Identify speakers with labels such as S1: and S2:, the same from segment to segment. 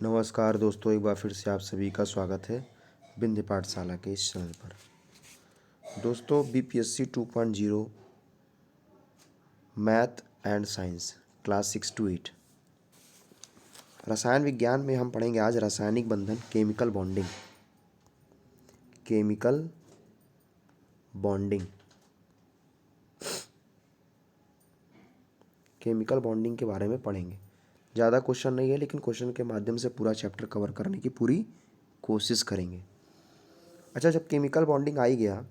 S1: नमस्कार दोस्तों, एक बार फिर से आप सभी का स्वागत है बिंध्य पाठशाला के इस चैनल पर। दोस्तों, BPSC 2.0 math and science class 6 to 8 रसायन विज्ञान में हम पढ़ेंगे आज रासायनिक बंधन, chemical bonding. Chemical bonding chemical bonding के बारे में पढ़ेंगे। ज़्यादा क्वेश्चन नहीं है, लेकिन क्वेश्चन के माध्यम से पूरा चैप्टर कवर करने की पूरी कोशिश करेंगे। अच्छा, जब केमिकल बॉन्डिंग आ ही गया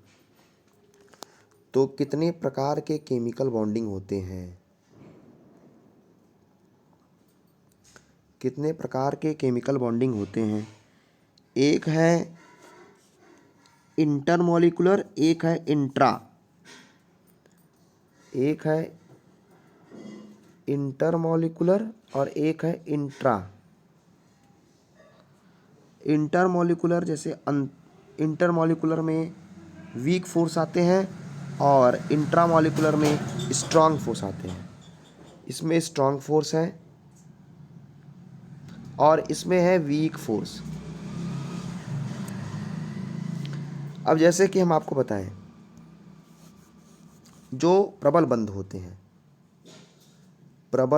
S1: तो कितने प्रकार के केमिकल बॉन्डिंग होते हैं? कितने प्रकार के केमिकल बॉन्डिंग होते हैं? एक है इंटरमॉलिक्यूलर, एक है इंट्रा। एक है इंटरमॉलिक्यूलर और एक है इंट्रा। इंटरमॉलिक्यूलर जैसे इंटरमॉलिक्यूलर में वीक फोर्स आते हैं और इंट्रामॉलिक्यूलर में स्ट्रांग फोर्स आते हैं। इसमें स्ट्रांग फोर्स है और इसमें है वीक फोर्स। अब जैसे कि हम आपको बताएं, जो प्रबल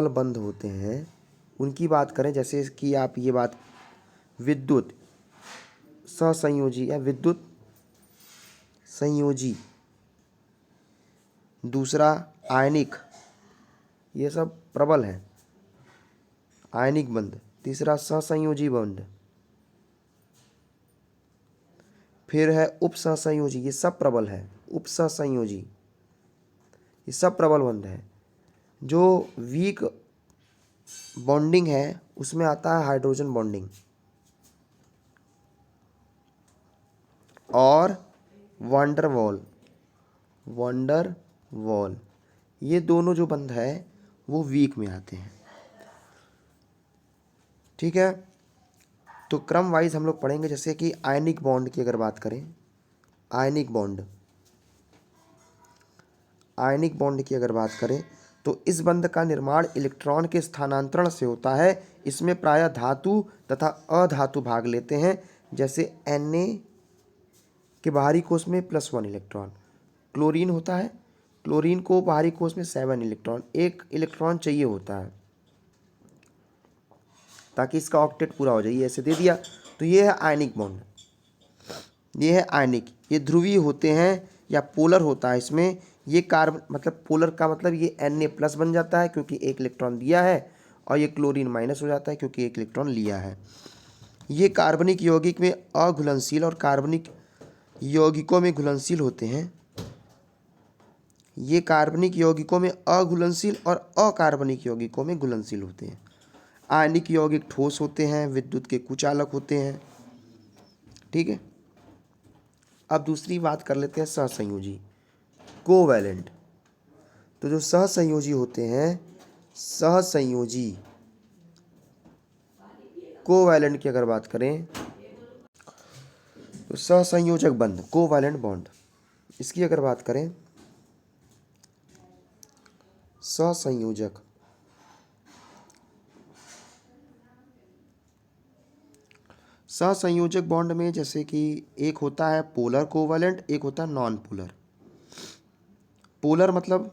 S1: बंध होते हैं उनकी बात करें, जैसे कि आप ये बात विद्युत सहसंयोजी या विद्युत संयोजी, दूसरा आयनिक, ये सब प्रबल है, आयनिक बंध। तीसरा सहसंयोजी बंध, फिर है उपसहसंयोजी, ये सब प्रबल है। उपसहसंयोजी, ये सब प्रबल बंध है। जो वीक बॉन्डिंग है उसमें आता है हाइड्रोजन बॉन्डिंग और वंडर वॉल। ये दोनों जो बंध है वो वीक में आते हैं। ठीक है, तो क्रम वाइज हम लोग पढ़ेंगे। जैसे कि आयनिक बॉन्ड की अगर बात करें, आयनिक बॉन्ड की अगर बात करें तो इस बंध का निर्माण इलेक्ट्रॉन के स्थानांतरण से होता है। इसमें प्रायः धातु तथा अधातु भाग लेते हैं। जैसे Na के बाहरी कोश में +1 इलेक्ट्रॉन, क्लोरीन होता है, क्लोरीन को बाहरी कोश में 7 इलेक्ट्रॉन, 1 इलेक्ट्रॉन चाहिए होता है ताकि इसका ऑक्टेट पूरा हो जाए। ये ऐसे दे दिया तो ये है आयनिक बॉन्ड, ये है आयनिक। ये ध्रुवीय होते हैं या पोलर होता है। इसमें ये कार्बन मतलब पोलर का मतलब ये Na+ बन जाता है क्योंकि 1 इलेक्ट्रॉन दिया है, और ये क्लोरीन माइनस हो जाता है क्योंकि 1 इलेक्ट्रॉन लिया है। ये कार्बनिक यौगिक में अघुलनशील और कार्बनिक यौगिकों में घुलनशील होते हैं। ये कार्बनिक यौगिकों में अघुलनशील और अकार्बनिक यौगिकों में घुलनशील होते हैं। आयनिक यौगिक ठोस होते हैं, विद्युत के कुचालक होते हैं। ठीक है, अब दूसरी बात कर लेते हैं सहसंयोजी, कोवैलेंट। तो जो सहसंयोजी होते हैं, सहसंयोजी कोवैलेंट की अगर बात करें तो सहसंयोजक बंध, कोवैलेंट बॉन्ड, इसकी अगर बात करें सहसंयोजक बॉन्ड में जैसे कि एक होता है पोलर कोवैलेंट, एक होता है नॉन पोलर। पोलर मतलब,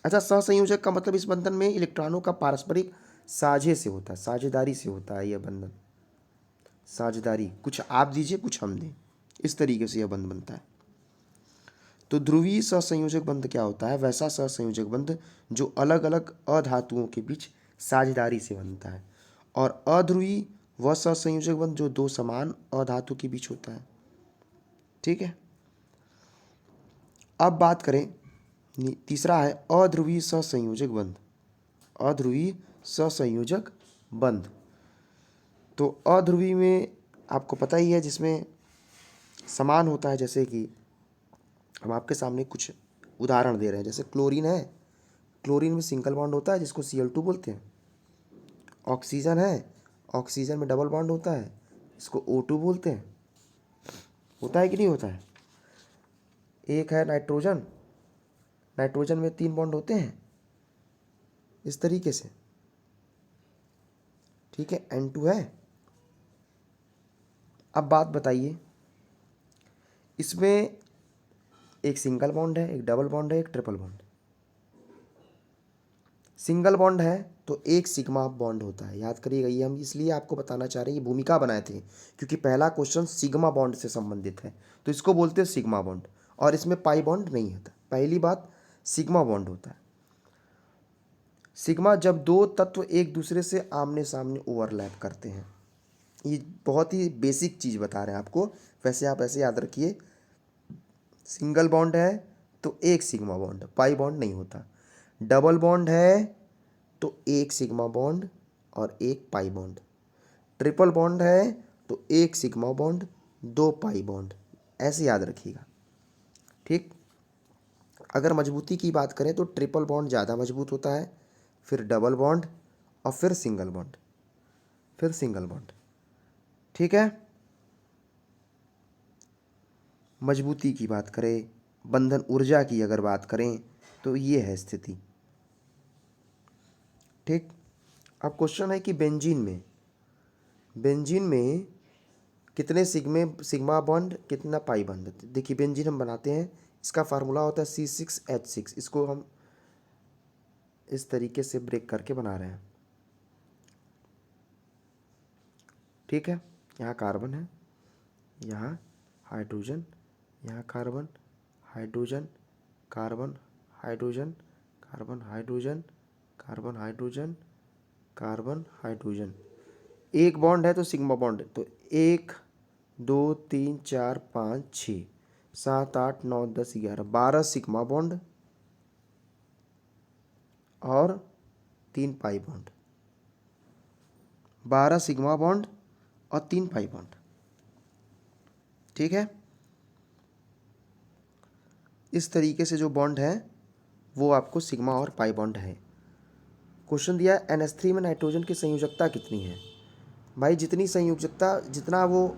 S1: अच्छा, सहसंयोजक का मतलब इस बंधन में इलेक्ट्रॉनों का पारस्परिक साझेदारी से होता है यह बंधन। साझेदारी, कुछ आप दीजिए कुछ हम दें, इस तरीके से यह बंध बनता है। तो ध्रुवीय सहसंयोजक बंध क्या होता है? वैसा सहसंयोजक बंध जो अलग अलग अधातुओं के बीच साझेदारी से बनता है। और अध्रुवीय वह सहसंयोजक बंध जो दो समान अधातु के बीच होता है। ठीक है, अब बात करें, तीसरा है अध्रुवीय सहसंयोजक बंध। अध्रुवीय सहसंयोजक बंध, तो अध्रुवीय में आपको पता ही है, जिसमें समान होता है। जैसे कि हम आपके सामने कुछ उदाहरण दे रहे हैं। जैसे क्लोरीन है, क्लोरीन में सिंगल बॉन्ड होता है जिसको Cl2 बोलते हैं। ऑक्सीजन है, ऑक्सीजन में डबल बॉन्ड होता है, इसको O2 बोलते हैं। होता है कि नहीं होता है? एक है नाइट्रोजन, नाइट्रोजन में 3 बॉन्ड होते हैं, इस तरीके से। ठीक है, N2 है। अब बात बताइए, इसमें एक सिंगल बॉन्ड है, एक डबल बॉन्ड है, एक ट्रिपल बॉन्ड। सिंगल बॉन्ड है तो एक सिग्मा बॉन्ड होता है, याद करिएगा। ये हम इसलिए आपको बताना चाह रहे हैं, ये भूमिका बनाए थे क्योंकि पहला क्वेश्चन सिग्मा बॉन्ड से संबंधित है, तो इसको बोलते हैं सिग्मा बॉन्ड। और इसमें पाई बॉन्ड नहीं होता। पहली बात, सिग्मा बॉन्ड होता है। सिग्मा जब दो तत्व एक दूसरे से आमने सामने ओवरलैप करते हैं। ये बहुत ही बेसिक चीज़ बता रहे हैं आपको, वैसे आप ऐसे याद रखिए। सिंगल बॉन्ड है तो एक सिग्मा बॉन्ड, पाई बॉन्ड नहीं होता। डबल बॉन्ड है तो एक सिग्मा बॉन्ड और एक पाई बॉन्ड। ट्रिपल बॉन्ड है तो एक सिग्मा बॉन्ड, दो पाई बॉन्ड। ऐसे याद रखिएगा, ठीक। अगर मजबूती की बात करें तो ट्रिपल बॉन्ड ज़्यादा मजबूत होता है, फिर डबल बॉन्ड और फिर सिंगल बॉन्ड, फिर सिंगल बॉन्ड, ठीक है। मजबूती की बात करें, बंधन ऊर्जा की अगर बात करें तो ये है स्थिति, ठीक। अब क्वेश्चन है कि बेंजीन में कितने सिग्मा बॉन्ड, कितना पाई बॉन्ड। देखिए बेंजीन हम बनाते हैं, इसका फार्मूला होता है C6H6। इसको हम इस तरीके से ब्रेक करके बना रहे हैं, ठीक है। यहाँ कार्बन है, यहाँ हाइड्रोजन, यहाँ carbon hydrogen, carbon hydrogen, carbon hydrogen, carbon hydrogen, carbon hydrogen. एक बॉन्ड है तो सिग्मा बॉन्ड है, तो 1 2 3 4 5 6 7 8 9 10 11 12 सिग्मा बॉन्ड और 3 पाई बॉन्ड। 12 सिग्मा बॉन्ड और 3 पाई बॉन्ड, ठीक है। इस तरीके से जो बॉन्ड है वो आपको सिग्मा और पाई बॉन्ड है। क्वेश्चन दिया NH3 में नाइट्रोजन की संयोजकता कितनी है। भाई जितनी संयोजकता, जितना वो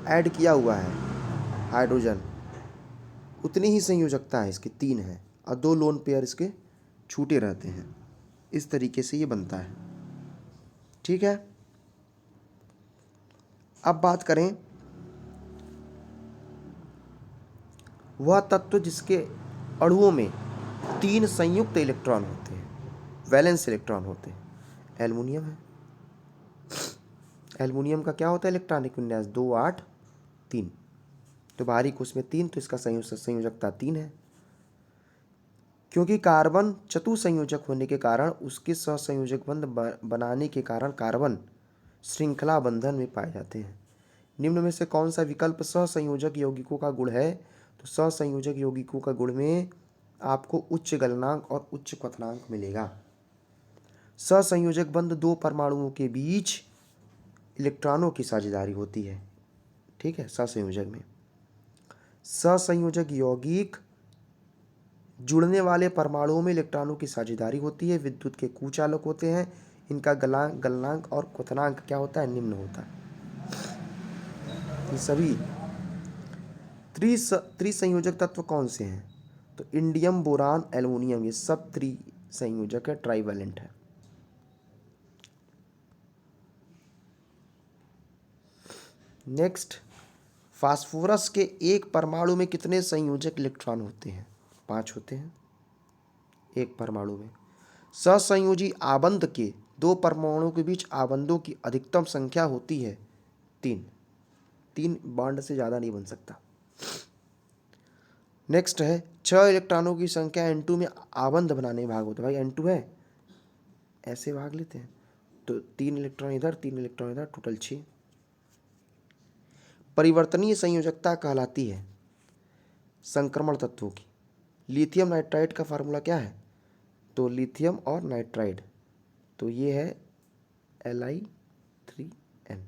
S1: ऐड किया हुआ है हाइड्रोजन, उतनी ही संयोजकता है इसकी, 3 है, और 2 लोन पेयर इसके छूटे रहते हैं। इस तरीके से ये बनता है, ठीक है। अब बात करें वह तत्व जिसके अणुओं में 3 संयुक्त इलेक्ट्रॉन होते हैं, वैलेंस इलेक्ट्रॉन होते हैं। एल्युमिनियम है। एल्युमिनियम का क्या होता है इलेक्ट्रॉनिक विन्यास, 2 8 3। तो बाहरी कोश में 3, तो इसका संयोजकता 3 है। क्योंकि कार्बन चतुसंयोजक होने के कारण, उसके सहसंयोजक बंध बनाने के कारण कार्बन श्रृंखला बंधन में पाए जाते हैं। निम्न में से कौन सा विकल्प सहसंयोजक यौगिकों का गुण है। तो सहसंयोजक यौगिकों का गुण में आपको उच्च गलनांक और उच्च क्वथनांक मिलेगा। सहसंयोजक बंध दो परमाणुओं के बीच इलेक्ट्रॉनों की साझेदारी होती है, ठीक है। सहसंयोजक में सहसंयोजक यौगिक जुड़ने वाले परमाणुओं में इलेक्ट्रॉनों की साझेदारी होती है, विद्युत के कुचालक होते हैं। इनका गलनांक और क्वथनांक क्या होता है, निम्न होता है। ये सभी त्रिसंयोजक तत्व कौन से हैं। तो इंडियम, बोरान, एल्युमिनियम, ये सब त्रिसंयोजक है, ट्राइवेलेंट है। नेक्स्ट, फास्फोरस के एक परमाणु में कितने संयोजक इलेक्ट्रॉन होते हैं। 5 होते हैं एक परमाणु में। सहसंयोजी आबंध के 2 परमाणुओं के बीच आबंधों की अधिकतम संख्या होती है 3 बॉन्ड से ज़्यादा नहीं बन सकता। नेक्स्ट है 6 इलेक्ट्रॉनों की संख्या N2 में आबंध बनाने भाग होता है। भाई N2 है, ऐसे भाग लेते हैं, तो 3 इलेक्ट्रॉन इधर, 3 इलेक्ट्रॉन इधर, टोटल 6। परिवर्तनीय संयोजकता कहलाती है संक्रमण तत्वों की। लिथियम नाइट्राइड का फार्मूला क्या है। तो लिथियम और नाइट्राइड, तो ये है Li3n,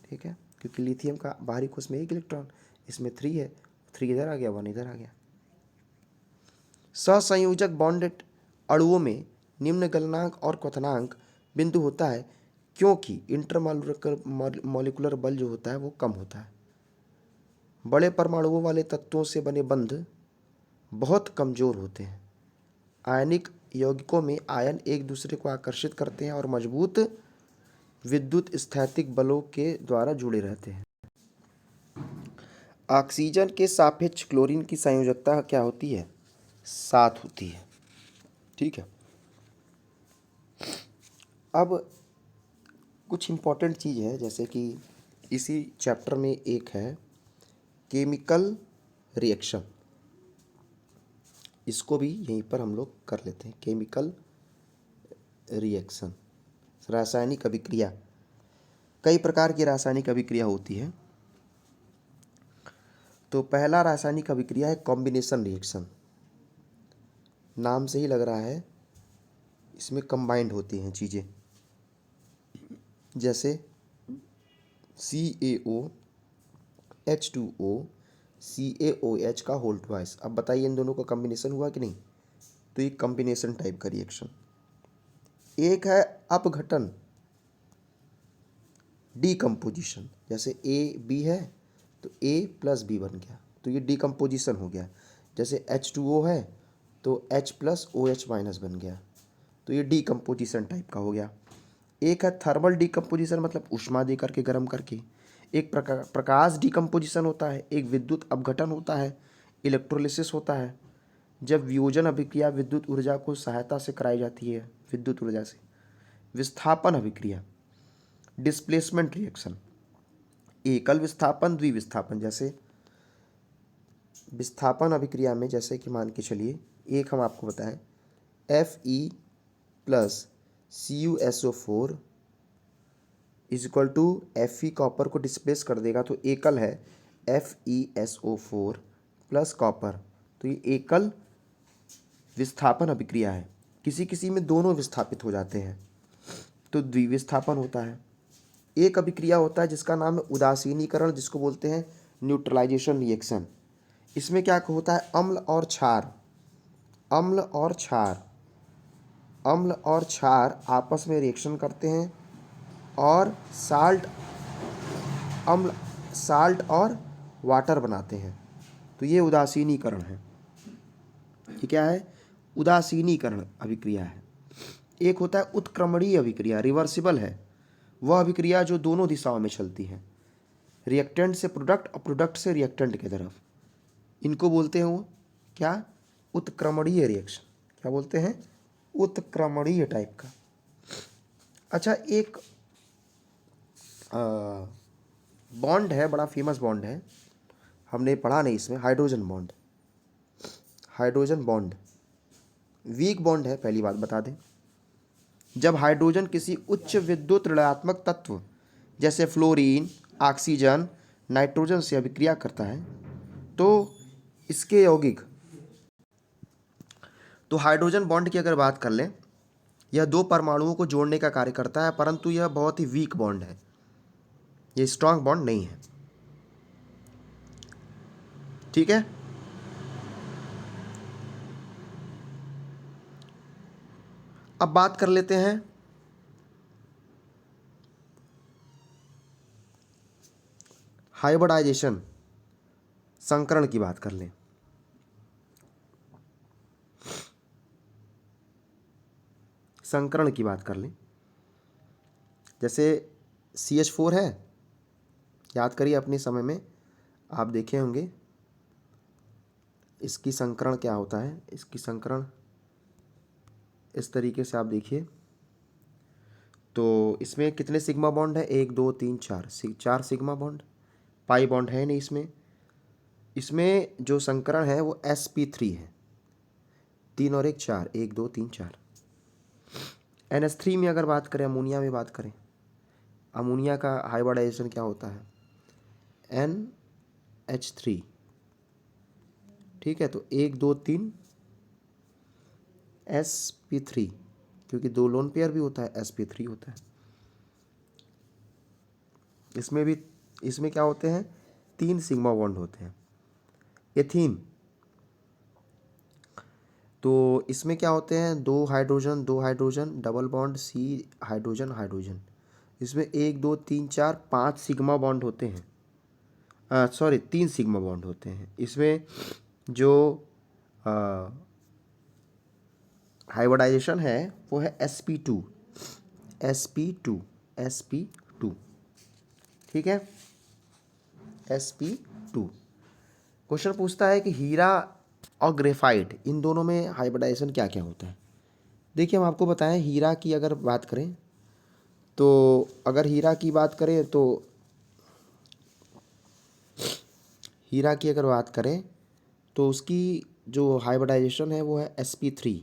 S1: ठीक है। क्योंकि लिथियम का बाहरी कोश में 1 इलेक्ट्रॉन, इसमें 3 है, 3 इधर आ गया, 1 इधर आ गया। सहसंयोजक बॉन्डेड अणुओं में निम्न गलनांक और क्वथनांक बिंदु होता है क्योंकि इंटरमॉलिक्यूलर बल जो होता है वो कम होता है। बड़े परमाणुओं वाले तत्वों से बने बंध बहुत कमजोर होते हैं। आयनिक यौगिकों में आयन एक दूसरे को आकर्षित करते हैं और मजबूत विद्युत स्थैतिक बलों के द्वारा जुड़े रहते हैं। ऑक्सीजन के सापेक्ष क्लोरीन की संयोजकता क्या होती है? 7 होती है। ठीक है। अब कुछ इम्पोर्टेंट चीज़ है, जैसे कि इसी चैप्टर में एक है केमिकल रिएक्शन, इसको भी यहीं पर हम लोग कर लेते हैं। केमिकल रिएक्शन, रासायनिक अभिक्रिया। कई प्रकार की रासायनिक अभिक्रिया होती है। तो पहला रासायनिक अभिक्रिया है कॉम्बिनेशन रिएक्शन। नाम से ही लग रहा है इसमें कंबाइंड होती हैं चीज़ें, जैसे CaO H2O CaOH का होल ट्वाइस। अब बताइए इन दोनों का कॉम्बिनेशन हुआ कि नहीं? तो ये कॉम्बिनेशन टाइप का रिएक्शन। एक है अपघटन, डीकम्पोजिशन, जैसे A B है तो A + B बन गया, तो ये डीकम्पोजिशन हो गया। जैसे H2O है तो H + OH- बन गया, तो ये डीकम्पोजिशन टाइप का हो गया। एक है थर्मल डीकम्पोजिशन, मतलब ऊष्मा दे करके गर्म करके। एक प्रकाश डीकम्पोजिशन होता है, एक विद्युत अपघटन होता है, इलेक्ट्रोलिसिस होता है। जब वियोजन अभिक्रिया विद्युत ऊर्जा को सहायता से कराई जाती है, विद्युत ऊर्जा से। विस्थापन अभिक्रिया, डिस्प्लेसमेंट रिएक्शन, एकल विस्थापन, द्विविस्थापन। जैसे विस्थापन अभिक्रिया में, जैसे कि मान के चलिए एक हम आपको बताएं, Fe + CuSO4 Fe कॉपर को डिस्प्लेस कर देगा, तो एकल है FeSO4 + कॉपर, तो ये एकल विस्थापन अभिक्रिया है। किसी किसी में दोनों विस्थापित हो जाते हैं तो द्विविस्थापन होता है। एक अभिक्रिया होता है जिसका नाम है उदासीनीकरण, जिसको बोलते हैं न्यूट्रलाइजेशन रिएक्शन। इसमें क्या होता है, अम्ल और क्षार, अम्ल और क्षार, अम्ल और क्षार आपस में रिएक्शन करते हैं और अम्ल साल्ट और वाटर बनाते हैं, तो ये उदासीनीकरण है। ये क्या है? उदासीनीकरण अभिक्रिया है। एक होता है उत्क्रमणीय अभिक्रिया, रिवर्सिबल है, वह अभिक्रिया जो दोनों दिशाओं में चलती है, रिएक्टेंट से प्रोडक्ट और प्रोडक्ट से रिएक्टेंट की तरफ। इनको बोलते हैं वो क्या? उत्क्रमणीय रिएक्शन। क्या बोलते हैं? उत्क्रमणीय टाइप का। अच्छा, एक बॉन्ड है, बड़ा फेमस बॉन्ड है, हमने पढ़ा नहीं इसमें, hydrogen bond. Hydrogen bond weak bond है, पहली बात बता दें। जब हाइड्रोजन किसी उच्च विद्युत ऋणात्मक तत्व जैसे फ्लोरीन, ऑक्सीजन, नाइट्रोजन से अभिक्रिया करता है तो इसके यौगिक, तो हाइड्रोजन बॉन्ड की अगर बात कर लें, यह 2 परमाणुओं को जोड़ने का कार्य करता है, परंतु यह बहुत ही वीक बॉन्ड है, यह स्ट्रांग बॉन्ड नहीं है। ठीक है। अब बात कर लेते हैं हाइब्रिडाइजेशन, संकरण की बात कर लें। संकरण की बात कर लें, जैसे CH4 है, याद करिए अपने समय में आप देखे होंगे इसकी संकरण क्या होता है। इसकी संकरण इस तरीके से आप देखिए, तो इसमें कितने सिग्मा बॉन्ड है? 1 2 3 4, 4 सिग्मा बॉन्ड, पाई बॉन्ड है नहीं इसमें। इसमें जो संकरण है वो sp3 है, 3 और 1 4, 1 2 3 4। NH3 में अगर बात करें, अमोनिया में बात करें, अमोनिया का हाइब्रिडाइजेशन क्या होता है? NH3। ठीक है, तो 1 2 3 sp3, क्योंकि 2 लोन पेयर भी होता है, sp3 होता है। इसमें क्या होते हैं? 3 सिग्मा बॉन्ड होते हैं। एथीन, तो इसमें क्या होते हैं? 2 hydrogen, 2 hydrogen, double bond, C hydrogen hydrogen. इसमें 1 2 3 4 5 सिग्मा बॉन्ड होते हैं, सॉरी 3 सिग्मा बॉन्ड होते हैं। इसमें जो हाइब्रिडाइजेशन है वो है sp2, sp2। sp2। ठीक है, sp2। क्वेश्चन पूछता है कि हीरा और ग्रेफाइट इन दोनों में हाइब्रिडाइजेशन क्या क्या होता है। देखिए हम आपको बताएं, हीरा की अगर बात करें तो अगर हीरा की बात करें तो हीरा की अगर बात करें तो उसकी जो हाइब्रिडाइजेशन है वो है sp3,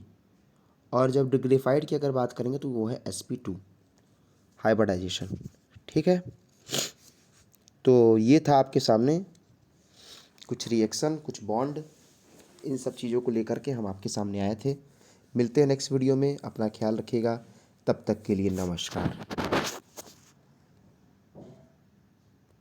S1: और जब ग्रेफाइट की अगर बात करेंगे तो वो है sp2 हाइब्रिडाइजेशन। ठीक है, तो ये था आपके सामने कुछ रिएक्शन, कुछ बॉन्ड, इन सब चीज़ों को लेकर के हम आपके सामने आए थे। मिलते हैं नेक्स्ट वीडियो में, अपना ख्याल रखिएगा, तब तक के लिए नमस्कार।